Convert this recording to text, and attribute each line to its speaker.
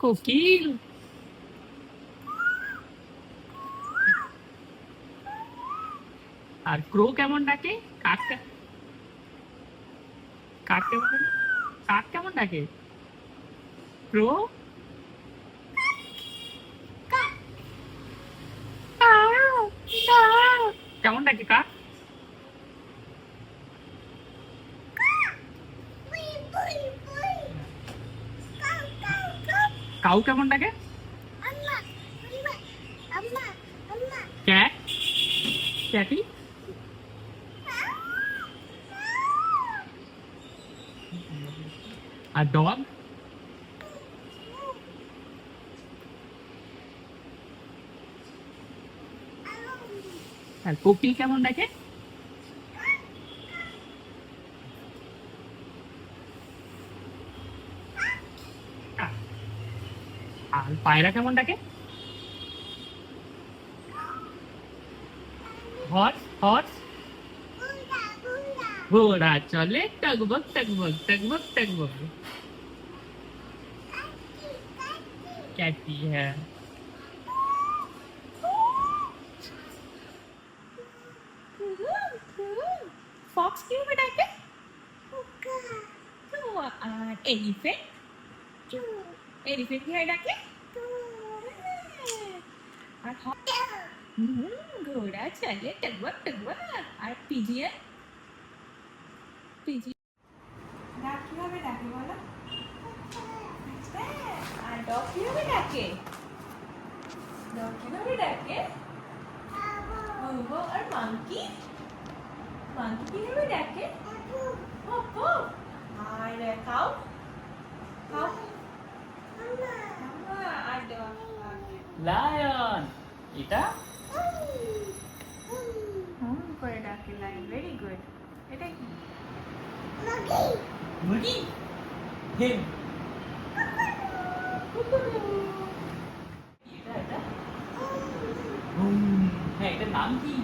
Speaker 1: কোকিল। আর ক্রো কেমন ডাকে? কাক কাক কেমন ডাকে? কাক কেমন ডাকে? ক্রো কেমন ডাকে কাক? কাউ কেমন ডাকে? ক্যাট ক্যাটি। আর ডগ? আর কোকিল কেমন ডাকে? আর পায়রা কেমন ডাকে? Horse horse. ঘোড়া চলে টগবগ টগবগ টগবগ টগবগ। ক্যাটি, হ্যাঁ। ফক্স কিভাবে ডাকে? আর এলিফ্যান্ট? এলিফ্যান্ট কিভাবে ডাকে? আর ঘোড়া চলে টগবগ টগবগ। আর পিজিয়ন? পিজিয়ন ডাক কিভাবে ডাকে বলো? আর ডগ কিভাবে ডাকে? ডগ কিভাবে ডাকে? আর মাংকি? মাংকি কিভাবে ডাকে? আর কাউ? কাউ আর লায়ন। এটা করে ডাকে লায়ন। Very good. এটা কি? মুরগি। হেম। এটা এটা হ্যাঁ, এটার নাম কি?